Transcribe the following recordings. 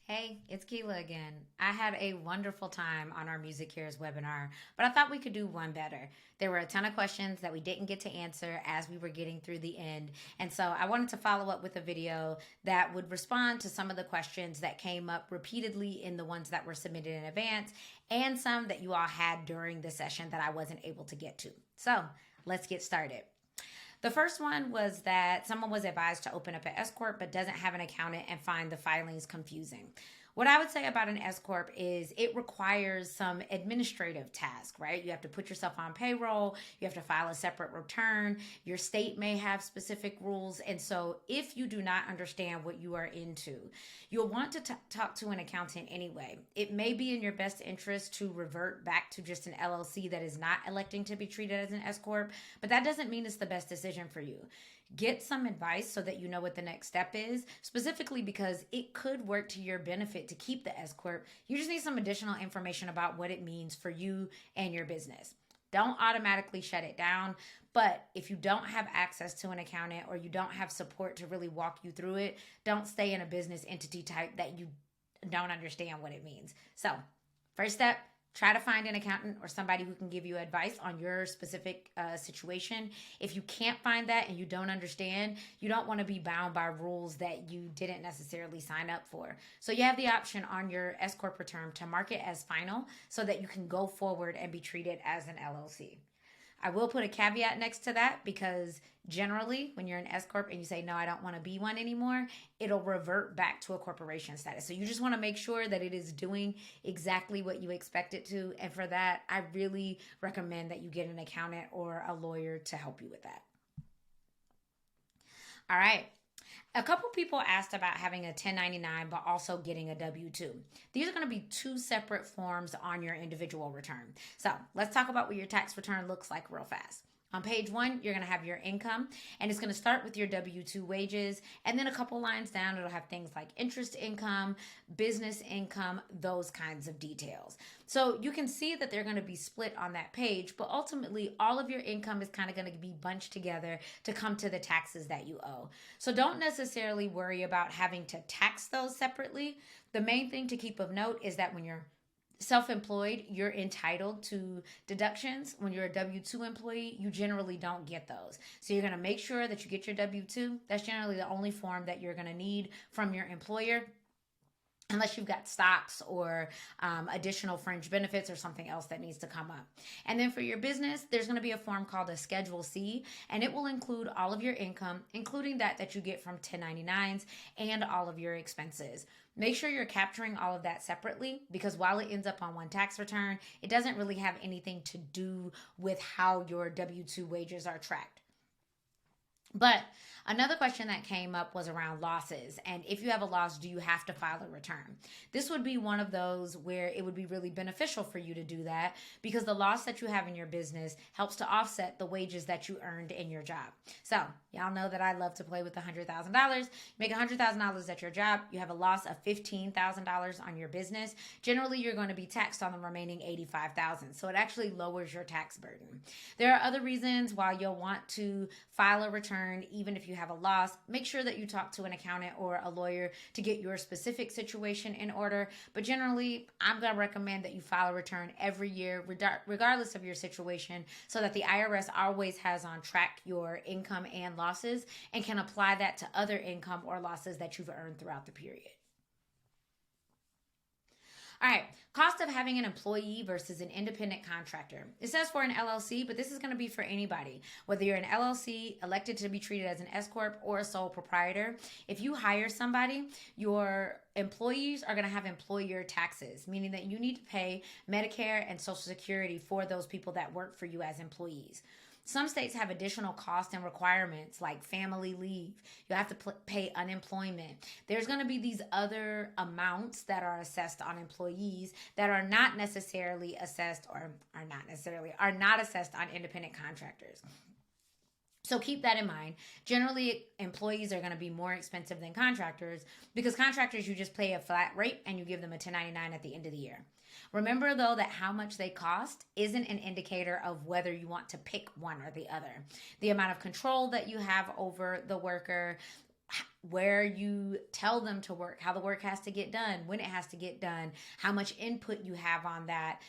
Hey, it's Keila again. I had a wonderful time on our Music Cares webinar, but I thought we could do one better. There were a ton of questions that we didn't get to answer as we were getting through the end. And so I wanted to follow up with a video that would respond to some of the questions that came up repeatedly in the ones that were submitted in advance and some that you all had during the session that I wasn't able to get to. So let's get started. The first one was that someone was advised to open up an S Corp but doesn't have an accountant and find the filings confusing. What I would say about an S Corp is it requires some administrative task, right? You have to put yourself on payroll, you have to file a separate return, your state may have specific rules. And so, if you do not understand what you are into, you'll want to talk to an accountant anyway. It may be in your best interest to revert back to just an LLC that is not electing to be treated as an S Corp, but that doesn't mean it's the best decision for you. Get some advice so that you know what the next step is, specifically because it could work to your benefit to keep the S Corp. You just need some additional information about what it means for you and your business. Don't automatically shut it down, but if you don't have access to an accountant or you don't have support to really walk you through it, don't stay in a business entity type that you don't understand what it means. So, first step, try to find an accountant or somebody who can give you advice on your specific situation. If you can't find that and you don't understand, you don't want to be bound by rules that you didn't necessarily sign up for. So you have the option on your S Corp return to mark it as final so that you can go forward and be treated as an LLC. I will put a caveat next to that because generally, when you're an S Corp and you say, no, I don't want to be one anymore, it'll revert back to a corporation status. So you just want to make sure that it is doing exactly what you expect it to. And for that, I really recommend that you get an accountant or a lawyer to help you with that. All right. A couple people asked about having a 1099 but also getting a W-2. These are going to be two separate forms on your individual return. So let's talk about what your tax return looks like real fast. On page one, you're going to have your income, and it's going to start with your W-2 wages, and then a couple lines down, it'll have things like interest income, business income, those kinds of details. So you can see that they're going to be split on that page, but ultimately, all of your income is kind of going to be bunched together to come to the taxes that you owe. So don't necessarily worry about having to tax those separately. The main thing to keep of note is that when you're self-employed, you're entitled to deductions. When you're a W-2 employee, you generally don't get those. So you're going to make sure that you get your W-2. That's generally the only form that you're going to need from your employer, unless you've got stocks or additional fringe benefits or something else that needs to come up. And then for your business, there's going to be a form called a Schedule C, and it will include all of your income, including that you get from 1099s and all of your expenses. Make sure you're capturing all of that separately because while it ends up on one tax return, it doesn't really have anything to do with how your W-2 wages are tracked. But another question that came up was around losses. And if you have a loss, do you have to file a return? This would be one of those where it would be really beneficial for you to do that because the loss that you have in your business helps to offset the wages that you earned in your job. So y'all know that I love to play with $100,000. You make $100,000 at your job. You have a loss of $15,000 on your business. Generally, you're going to be taxed on the remaining $85,000. So it actually lowers your tax burden. There are other reasons why you'll want to file a return even if you have a loss. Make sure that you talk to an accountant or a lawyer to get your specific situation in order. But generally, I'm going to recommend that you file a return every year, regardless of your situation, so that the IRS always has on track your income and losses and can apply that to other income or losses that you've earned throughout the period. All right, cost of having an employee versus an independent contractor. It says for an LLC, but this is going to be for anybody. Whether you're an LLC, elected to be treated as an S Corp, or a sole proprietor. If you hire somebody, your employees are going to have employer taxes, meaning that you need to pay Medicare and Social Security for those people that work for you as employees. Some states have additional costs and requirements like family leave. You have to pay unemployment. There's going to be these other amounts that are assessed on employees that are not necessarily assessed or are not assessed on independent contractors. So keep that in mind. Generally, employees are going to be more expensive than contractors because contractors, you just pay a flat rate and you give them a 1099 at the end of the year. Remember, though, that how much they cost isn't an indicator of whether you want to pick one or the other. The amount of control that you have over the worker, where you tell them to work, how the work has to get done, when it has to get done, how much input you have on that,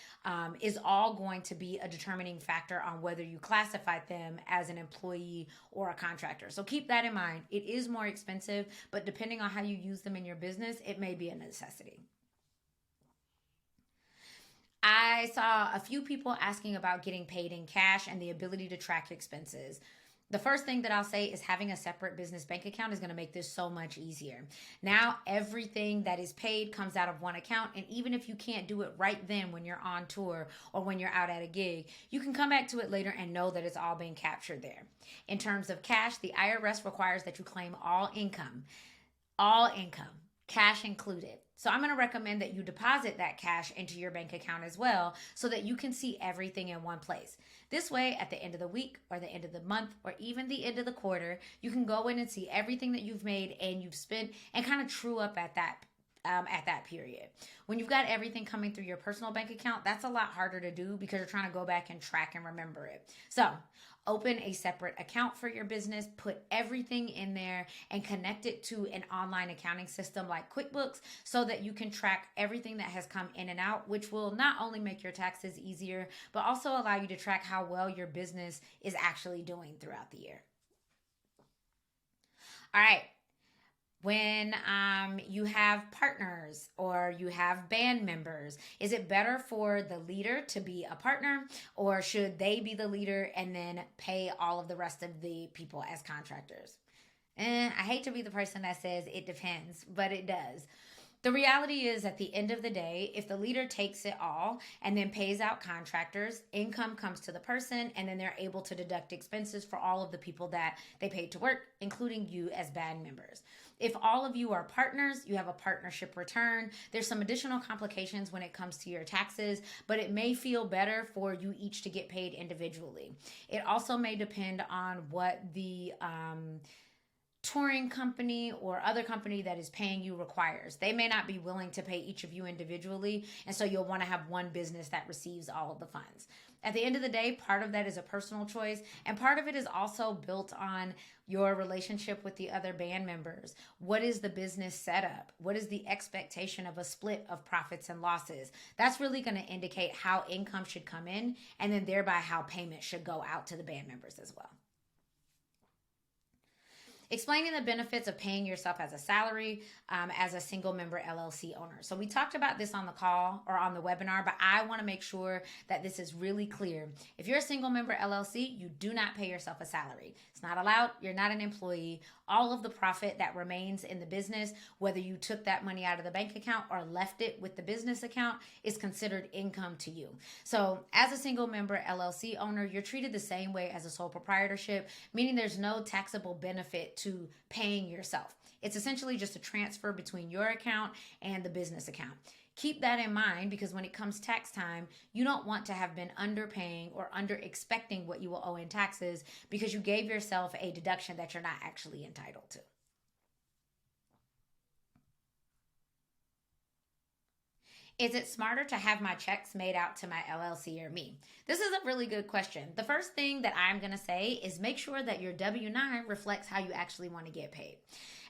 is all going to be a determining factor on whether you classify them as an employee or a contractor. So keep that in mind. It is more expensive, but depending on how you use them in your business, it may be a necessity. I saw a few people asking about getting paid in cash and the ability to track expenses. The first thing that I'll say is having a separate business bank account is going to make this so much easier. Now, everything that is paid comes out of one account. And even if you can't do it right then when you're on tour or when you're out at a gig, you can come back to it later and know that it's all being captured there. In terms of cash, the IRS requires that you claim all income, cash included. So I'm going to recommend that you deposit that cash into your bank account as well so that you can see everything in one place. This way, at the end of the week or the end of the month or even the end of the quarter, you can go in and see everything that you've made and you've spent and kind of true up at that period. When you've got everything coming through your personal bank account, that's a lot harder to do because you're trying to go back and track and remember it. So open a separate account for your business, put everything in there, and connect it to an online accounting system like QuickBooks so that you can track everything that has come in and out, which will not only make your taxes easier, but also allow you to track how well your business is actually doing throughout the year. All right. When you have partners or you have band members, is it better for the leader to be a partner, or should they be the leader and then pay all of the rest of the people as contractors? And I hate to be the person that says it depends, but it does. The reality is, at the end of the day, if the leader takes it all and then pays out contractors, income comes to the person, and then they're able to deduct expenses for all of the people that they paid to work, including you as band members. If all of you are partners, you have a partnership return. There's some additional complications when it comes to your taxes, but it may feel better for you each to get paid individually. It also may depend on what the touring company or other company that is paying you requires. They may not be willing to pay each of you individually, and so you'll want to have one business that receives all of the funds. At the end of the day, part of that is a personal choice, and part of it is also built on your relationship with the other band members. What is the business setup? What is the expectation of a split of profits and losses? That's really going to indicate how income should come in, and then thereby how payment should go out to the band members as well. Explaining the benefits of paying yourself as a salary as a single member LLC owner. So we talked about this on the call or on the webinar, but I want to make sure that this is really clear. If you're a single member LLC, you do not pay yourself a salary. It's not allowed. You're not an employee. All of the profit that remains in the business, whether you took that money out of the bank account or left it with the business account, is considered income to you. So as a single member LLC owner, you're treated the same way as a sole proprietorship, meaning there's no taxable benefit to paying yourself. It's essentially just a transfer between your account and the business account. Keep that in mind, because when it comes tax time, you don't want to have been underpaying or under expecting what you will owe in taxes because you gave yourself a deduction that you're not actually entitled to. Is it smarter to have my checks made out to my LLC or me? This is a really good question. The first thing that I'm going to say is make sure that your W-9 reflects how you actually want to get paid.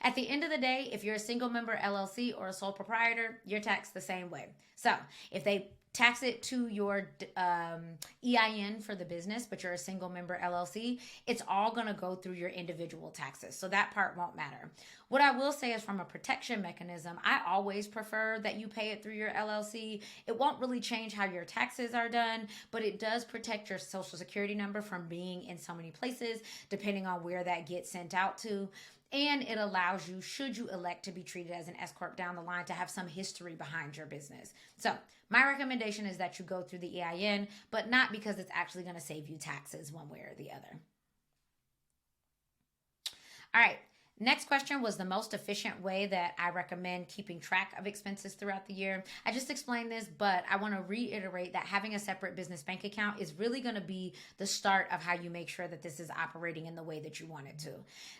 At the end of the day, if you're a single member LLC or a sole proprietor, you're taxed the same way. So if they tax it to your EIN for the business, but you're a single member LLC, it's all going to go through your individual taxes. So that part won't matter. What I will say is, from a protection mechanism, I always prefer that you pay it through your LLC. It won't really change how your taxes are done, but it does protect your social security number from being in so many places, depending on where that gets sent out to. And it allows you, should you elect to be treated as an S-Corp down the line, to have some history behind your business. So my recommendation is that you go through the EIN, but not because it's actually going to save you taxes one way or the other. All right. Next question was the most efficient way that I recommend keeping track of expenses throughout the year. I just explained this, but I want to reiterate that having a separate business bank account is really going to be the start of how you make sure that this is operating in the way that you want it to.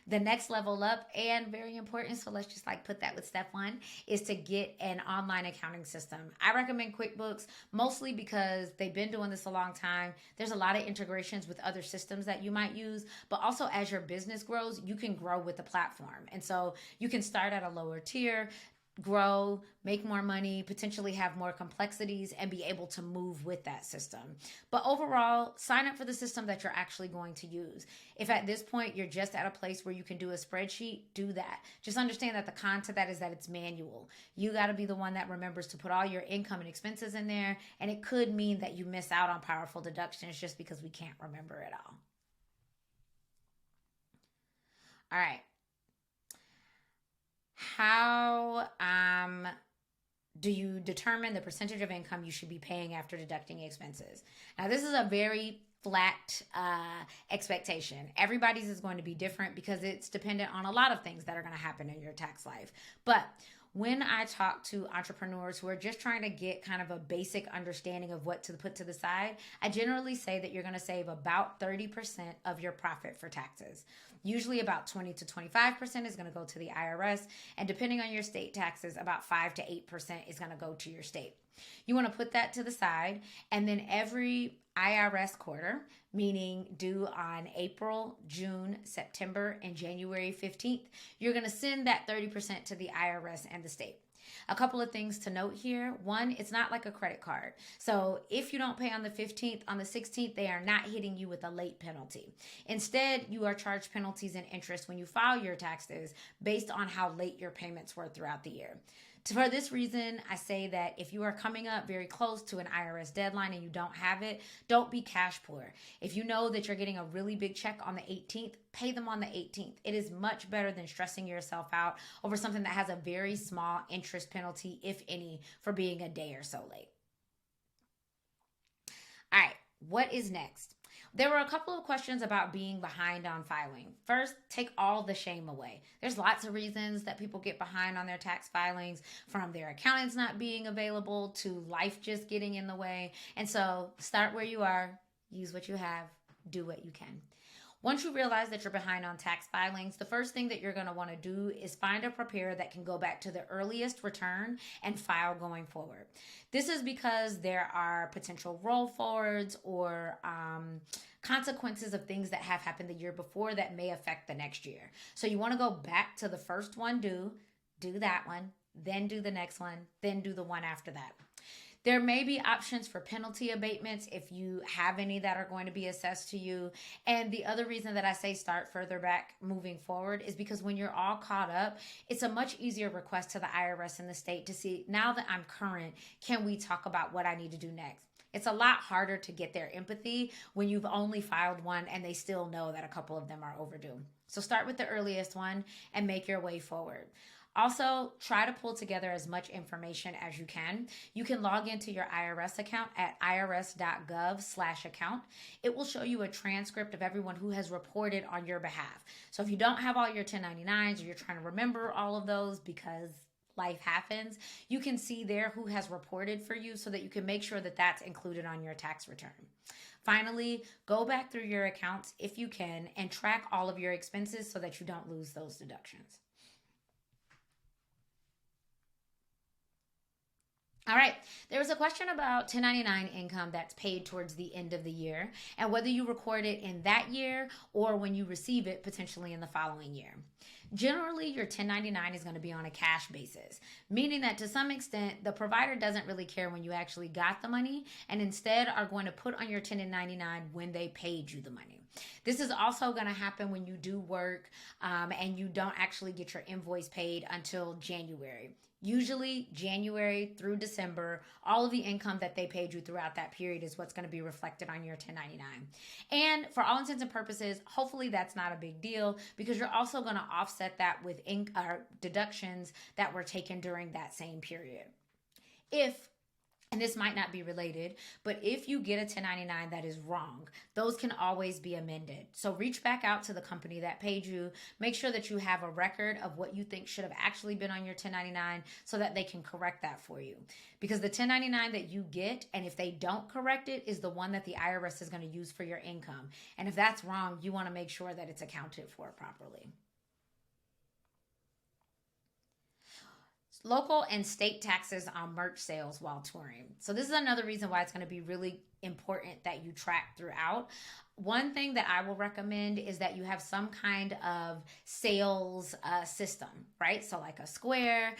The next level up, and very important, so let's just put that with step one, is to get an online accounting system. I recommend QuickBooks mostly because they've been doing this a long time. There's a lot of integrations with other systems that you might use, but also as your business grows, you can grow with the platform platform. And so you can start at a lower tier, grow, make more money, potentially have more complexities, and be able to move with that system. But overall, sign up for the system that you're actually going to use. If at this point you're just at a place where you can do a spreadsheet, do that. Just understand that the con to that is that it's manual. You got to be the one that remembers to put all your income and expenses in there, and it could mean that you miss out on powerful deductions just because we can't remember it all. All right. How do you determine the percentage of income you should be paying after deducting expenses? Now, this is a very flat expectation. Everybody's is going to be different because it's dependent on a lot of things that are going to happen in your tax life. But when I talk to entrepreneurs who are just trying to get kind of a basic understanding of what to put to the side, I generally say that you're going to save about 30% of your profit for taxes. Usually about 20 to 25% is going to go to the IRS, and depending on your state taxes, about 5 to 8% is going to go to your state. You want to put that to the side, and then every IRS quarter, meaning due on April, June, September, and January 15th, you're going to send that 30% to the IRS and the state. A couple of things to note here. One, it's not like a credit card. So if you don't pay on the 15th, on the 16th, they are not hitting you with a late penalty. Instead, you are charged penalties and interest when you file your taxes based on how late your payments were throughout the year. For this reason, I say that if you are coming up very close to an IRS deadline and you don't have it, don't be cash poor. If you know that you're getting a really big check on the 18th, pay them on the 18th. It is much better than stressing yourself out over something that has a very small interest penalty, if any, for being a day or so late. All right, what is next? There were a couple of questions about being behind on filing. First, take all the shame away. There's lots of reasons that people get behind on their tax filings, from their accountants not being available to life just getting in the way. And so start where you are, use what you have, do what you can. Once you realize that you're behind on tax filings, the first thing that you're going to want to do is find a preparer that can go back to the earliest return and file going forward. This is because there are potential roll forwards or consequences of things that have happened the year before that may affect the next year. So you want to go back to the first one due, do that one, then do the next one, then do the one after that. There may be options for penalty abatements if you have any that are going to be assessed to you. And the other reason that I say start further back moving forward is because when you're all caught up, it's a much easier request to the IRS and the state to see, now that I'm current, can we talk about what I need to do next? It's a lot harder to get their empathy when you've only filed one and they still know that a couple of them are overdue. So start with the earliest one and make your way forward. Also, try to pull together as much information as you can. You can log into your IRS account at irs.gov/account. It will show you a transcript of everyone who has reported on your behalf. So if you don't have all your 1099s or you're trying to remember all of those because life happens, you can see there who has reported for you so that you can make sure that that's included on your tax return. Finally, go back through your accounts if you can and track all of your expenses so that you don't lose those deductions. All right, there was a question about 1099 income that's paid towards the end of the year and whether you record it in that year or when you receive it potentially in the following year. Generally, your 1099 is going to be on a cash basis, meaning that to some extent, the provider doesn't really care when you actually got the money and instead are going to put on your 1099 when they paid you the money. This is also going to happen when you do work and you don't actually get your invoice paid until January. Usually January through December, all of the income that they paid you throughout that period is what's going to be reflected on your 1099. And for all intents and purposes, hopefully that's not a big deal because you're also going to offset that with deductions that were taken during that same period. And this might not be related, but if you get a 1099 that is wrong, those can always be amended. So reach back out to the company that paid you. Make sure that you have a record of what you think should have actually been on your 1099 so that they can correct that for you. Because the 1099 that you get, and if they don't correct it, is the one that the IRS is going to use for your income. And if that's wrong, you want to make sure that it's accounted for properly. Local and state taxes on merch sales while touring. So this is another reason why it's going to be really important that you track throughout. One thing that I will recommend is that you have some kind of sales system, right? So, like a Square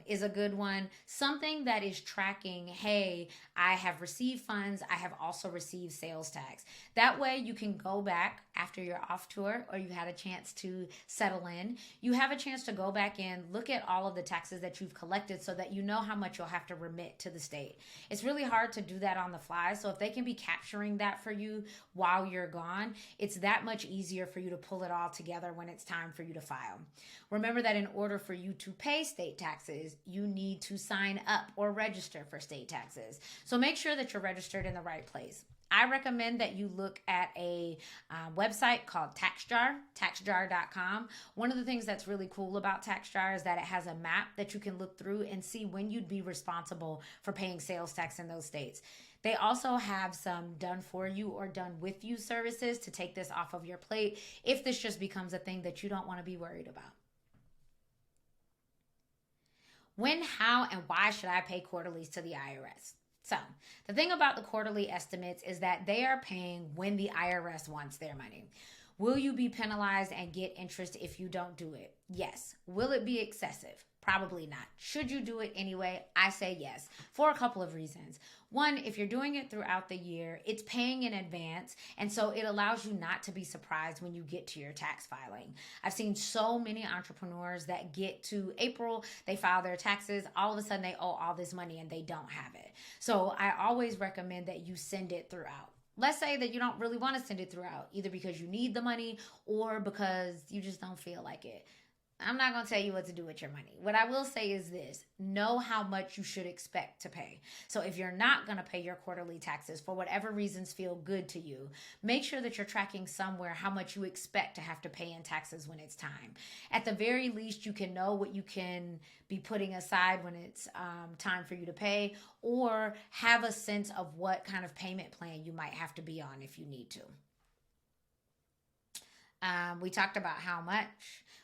is a good one. Something that is tracking, hey, I have received funds, I have also received sales tax. That way, you can go back after you're off tour or you had a chance to settle in. You have a chance to go back in, look at all of the taxes that you've collected so that you know how much you'll have to remit to the state. It's really hard to do that on the fly. So, if they can be capturing that for you while you're gone, it's that much easier for you to pull it all together when it's time for you to file. Remember that in order for you to pay state taxes, you need to sign up or register for state taxes. So make sure that you're registered in the right place. I recommend that you look at a website called TaxJar, taxjar.com. One of the things that's really cool about TaxJar is that it has a map that you can look through and see when you'd be responsible for paying sales tax in those states. They also have some done for you or done with you services to take this off of your plate if this just becomes a thing that you don't want to be worried about. When, how, and why should I pay quarterlies to the IRS? So, the thing about the quarterly estimates is that they are paying when the IRS wants their money. Will you be penalized and get interest if you don't do it? Yes. Will it be excessive? Probably not. Should you do it anyway? I say yes, for a couple of reasons. One, if you're doing it throughout the year, it's paying in advance, and so it allows you not to be surprised when you get to your tax filing. I've seen so many entrepreneurs that get to April, they file their taxes, all of a sudden they owe all this money and they don't have it. So I always recommend that you send it throughout. Let's say that you don't really want to send it throughout, either because you need the money or because you just don't feel like it. I'm not going to tell you what to do with your money. What I will say is this: know how much you should expect to pay. So if you're not going to pay your quarterly taxes for whatever reasons feel good to you, make sure that you're tracking somewhere how much you expect to have to pay in taxes when it's time. At the very least, you can know what you can be putting aside when it's time for you to pay, or have a sense of what kind of payment plan you might have to be on if you need to. We talked about how much.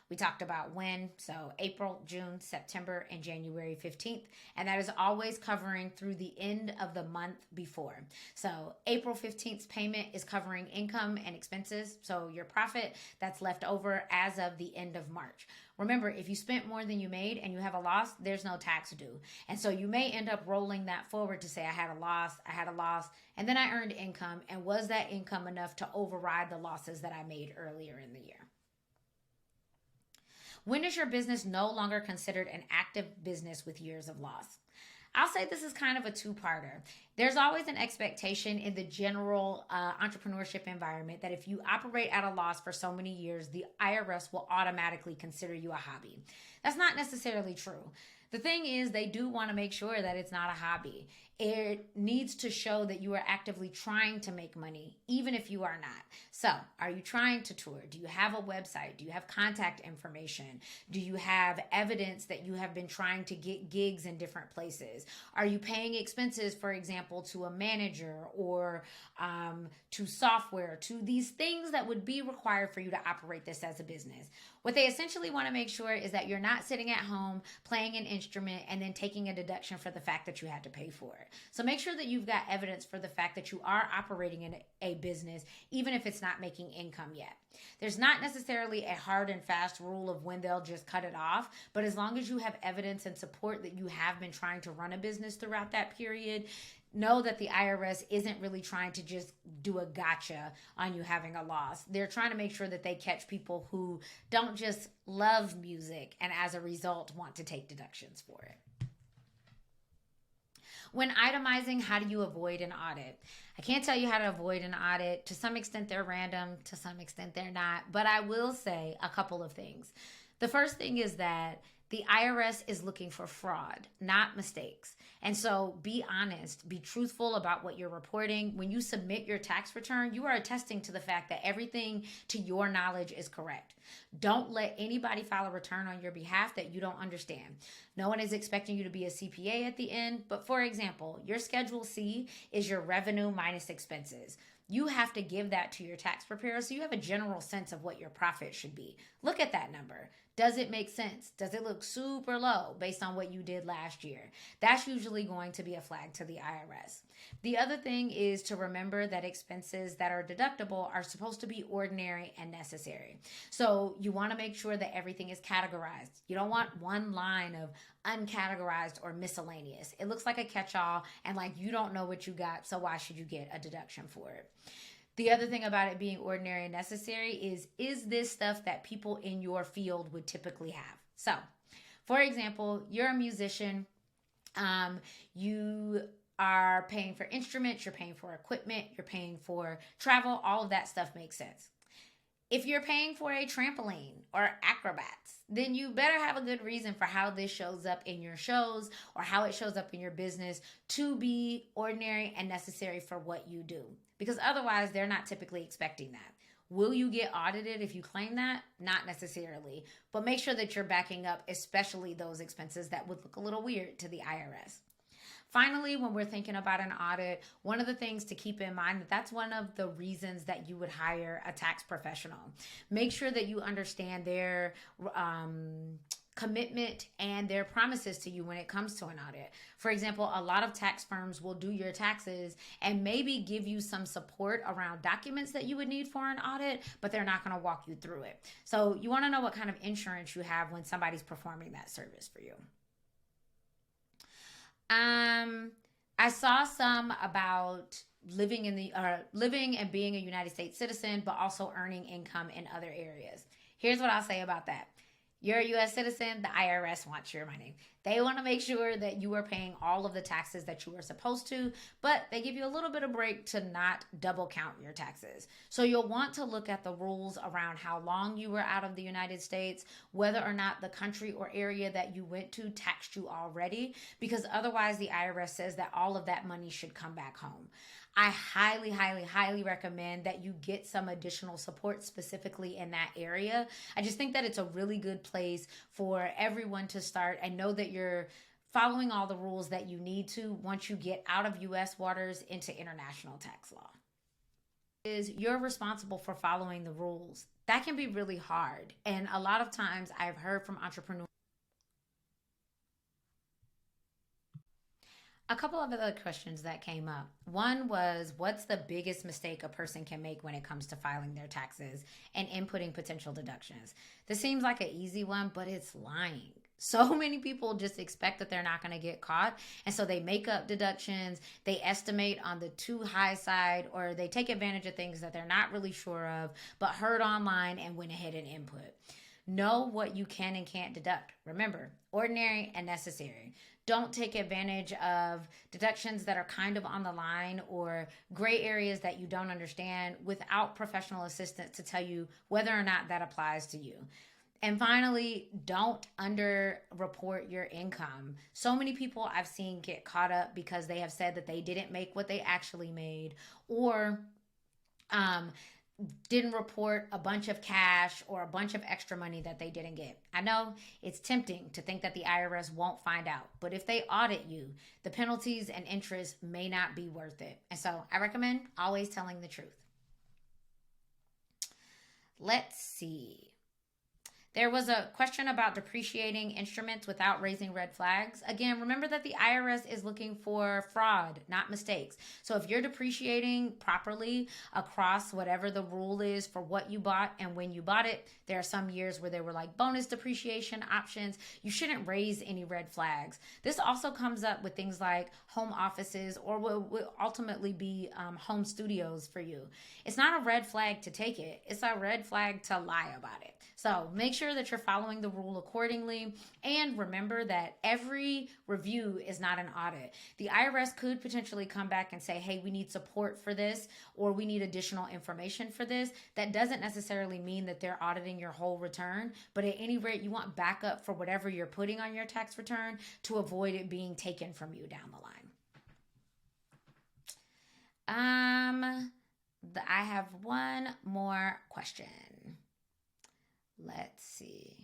We talked about when, so April, June, September, and January 15th. And that is always covering through the end of the month before. So April 15th's payment is covering income and expenses. So your profit that's left over as of the end of March. Remember, if you spent more than you made and you have a loss, there's no tax due. And so you may end up rolling that forward to say, I had a loss, and then I earned income. And was that income enough to override the losses that I made earlier in the year? When is your business no longer considered an active business with years of loss? I'll say this is kind of a two-parter. There's always an expectation in the general entrepreneurship environment that if you operate at a loss for so many years, the IRS will automatically consider you a hobby. That's not necessarily true. The thing is, they do want to make sure that it's not a hobby. It needs to show that you are actively trying to make money, even if you are not. So, are you trying to tour? Do you have a website? Do you have contact information? Do you have evidence that you have been trying to get gigs in different places? Are you paying expenses, for example, to a manager or to software, to these things that would be required for you to operate this as a business? What they essentially want to make sure is that you're not sitting at home playing an instrument and then taking a deduction for the fact that you had to pay for it. So make sure that you've got evidence for the fact that you are operating in a business, even if it's not making income yet. There's not necessarily a hard and fast rule of when they'll just cut it off, but as long as you have evidence and support that you have been trying to run a business throughout that period, know that the IRS isn't really trying to just do a gotcha on you having a loss. They're trying to make sure that they catch people who don't just love music and as a result want to take deductions for it. When itemizing, how do you avoid an audit? I can't tell you how to avoid an audit. To some extent, they're random. To some extent, they're not. But I will say a couple of things. The first thing is that the IRS is looking for fraud, not mistakes. And so be honest, be truthful about what you're reporting. When you submit your tax return, you are attesting to the fact that everything to your knowledge is correct. Don't let anybody file a return on your behalf that you don't understand. No one is expecting you to be a CPA at the end, but for example, your Schedule C is your revenue minus expenses. you have to give that to your tax preparer so you have a general sense of what your profit should be. Look at that number. Does it make sense? Does it look super low based on what you did last year? That's usually going to be a flag to the IRS. The other thing is to remember that expenses that are deductible are supposed to be ordinary and necessary. So you want to make sure that everything is categorized. You don't want one line of uncategorized or miscellaneous. It looks like a catch-all and like you don't know what you got, so why should you get a deduction for it? The other thing about it being ordinary and necessary is this stuff that people in your field would typically have? So, for example, you're a musician, you are paying for instruments, you're paying for equipment, you're paying for travel, all of that stuff makes sense. If you're paying for a trampoline or acrobats, then you better have a good reason for how this shows up in your shows or how it shows up in your business to be ordinary and necessary for what you do. Because otherwise, they're not typically expecting that. Will you get audited if you claim that? Not necessarily. But make sure that you're backing up, especially those expenses that would look a little weird to the IRS. Finally, when we're thinking about an audit, one of the things to keep in mind that's one of the reasons that you would hire a tax professional. Make sure that you understand their commitment and their promises to you when it comes to an audit. For example, a lot of tax firms will do your taxes and maybe give you some support around documents that you would need for an audit, but they're not going to walk you through it. So you want to know what kind of insurance you have when somebody's performing that service for you. I saw some about living and being a United States citizen, but also earning income in other areas. Here's what I'll say about that. You're a U.S. citizen, the IRS wants your money. They want to make sure that you are paying all of the taxes that you are supposed to, but they give you a little bit of break to not double count your taxes. So you'll want to look at the rules around how long you were out of the United States, whether or not the country or area that you went to taxed you already, because otherwise the IRS says that all of that money should come back home. I highly, highly, highly recommend that you get some additional support specifically in that area. I just think that it's a really good place for everyone to start and know that you're following all the rules that you need to once you get out of U.S. waters into international tax law. You're responsible for following the rules. That can be really hard. And a lot of times I've heard from entrepreneurs. A couple of other questions that came up. One was, what's the biggest mistake a person can make when it comes to filing their taxes and inputting potential deductions? This seems like an easy one, but it's lying. So many people just expect that they're not going to get caught. And so they make up deductions, they estimate on the too high side, or they take advantage of things that they're not really sure of, but heard online and went ahead and input. Know what you can and can't deduct. Remember, ordinary and necessary. Don't take advantage of deductions that are kind of on the line or gray areas that you don't understand without professional assistance to tell you whether or not that applies to you. And finally, don't underreport your income. So many people I've seen get caught up because they have said that they didn't make what they actually made, or didn't report a bunch of cash or a bunch of extra money that they didn't get. I know it's tempting to think that the IRS won't find out, but if they audit you, the penalties and interest may not be worth it. And so I recommend always telling the truth. Let's see. There was a question about depreciating instruments without raising red flags. Again, remember that the IRS is looking for fraud, not mistakes. So if you're depreciating properly across whatever the rule is for what you bought and when you bought it, there are some years where there were like bonus depreciation options. You shouldn't raise any red flags. This also comes up with things like home offices, or will ultimately be home studios for you. It's not a red flag to take it. It's a red flag to lie about it. So make sure that you're following the rule accordingly. And remember that every review is not an audit. The IRS could potentially come back and say, hey, we need support for this, or we need additional information for this. That doesn't necessarily mean that they're auditing your whole return, but at any rate, you want backup for whatever you're putting on your tax return to avoid it being taken from you down the line. I have one more question. Let's see.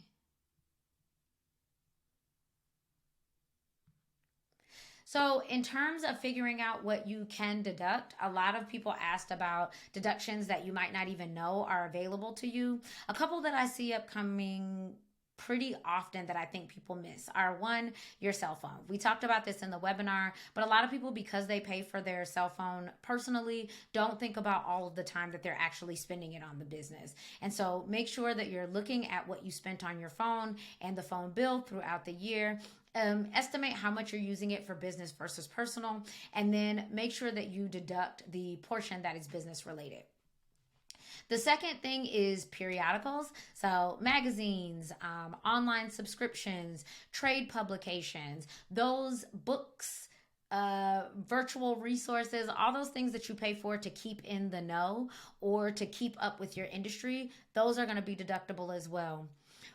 So, in terms of figuring out what you can deduct, a lot of people asked about deductions that you might not even know are available to you. A couple that I see upcoming pretty often that I think people miss are one, your cell phone. We talked about this in the webinar, but a lot of people, because they pay for their cell phone personally, don't think about all of the time that they're actually spending it on the business. And so make sure that you're looking at what you spent on your phone and the phone bill throughout the year. Estimate how much you're using it for business versus personal, and then make sure that you deduct the portion that is business related. The second thing is periodicals. So magazines, online subscriptions, trade publications, those books, virtual resources, all those things that you pay for to keep in the know or to keep up with your industry, those are going to be deductible as well.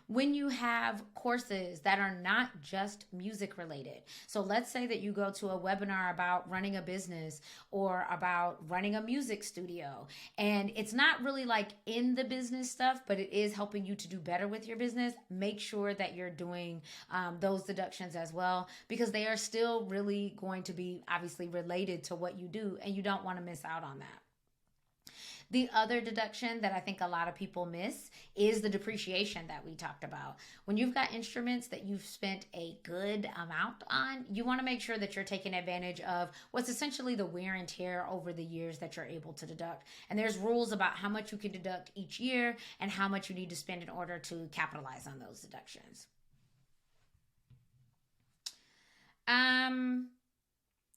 When you have courses that are not just music related. So let's say that you go to a webinar about running a business or about running a music studio, and it's not really like in the business stuff, but it is helping you to do better with your business. Make sure that you're doing those deductions as well, because they are still really going to be obviously related to what you do, and you don't want to miss out on that. The other deduction that I think a lot of people miss is the depreciation that we talked about. When you've got instruments that you've spent a good amount on, you want to make sure that you're taking advantage of what's essentially the wear and tear over the years that you're able to deduct. And there's rules about how much you can deduct each year and how much you need to spend in order to capitalize on those deductions.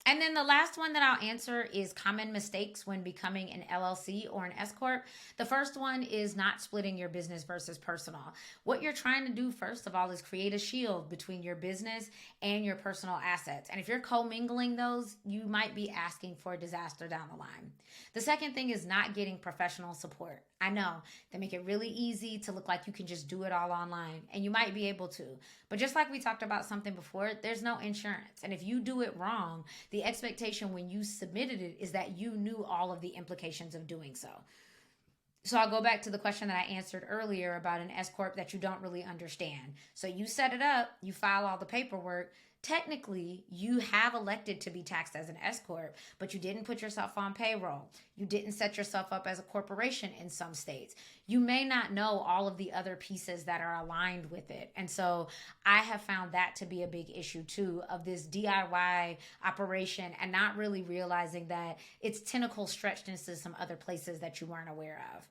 And then the last one that I'll answer is common mistakes when becoming an LLC or an S Corp. The first one is not splitting your business versus personal. What you're trying to do, first of all, is create a shield between your business and your personal assets. And if you're commingling those, you might be asking for a disaster down the line. The second thing is not getting professional support. I know they make it really easy to look like you can just do it all online, and you might be able to. But just like we talked about something before, there's no insurance. And if you do it wrong, the expectation when you submitted it is that you knew all of the implications of doing so. So I'll go back to the question that I answered earlier about an S Corp that you don't really understand. So you set it up, you file all the paperwork. Technically, you have elected to be taxed as an S Corp, but you didn't put yourself on payroll. You didn't set yourself up as a corporation in some states. You may not know all of the other pieces that are aligned with it. And so I have found that to be a big issue too, of this DIY operation and not really realizing that its tentacles stretched into some other places that you weren't aware of.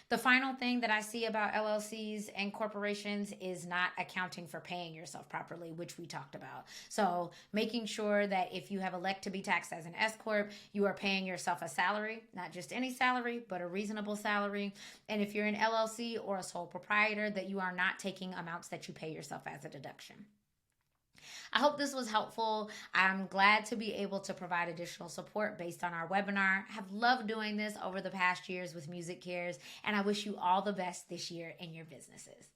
The final thing that I see about LLCs and corporations is not accounting for paying yourself properly, which we talked about. So making sure that if you have elect to be taxed as an S Corp, you are paying yourself a salary, not just any salary, but a reasonable salary. And if you're an LLC or a sole proprietor, that you are not taking amounts that you pay yourself as a deduction. I hope this was helpful. I'm glad to be able to provide additional support based on our webinar. I have loved doing this over the past years with Music Cares, and I wish you all the best this year in your businesses.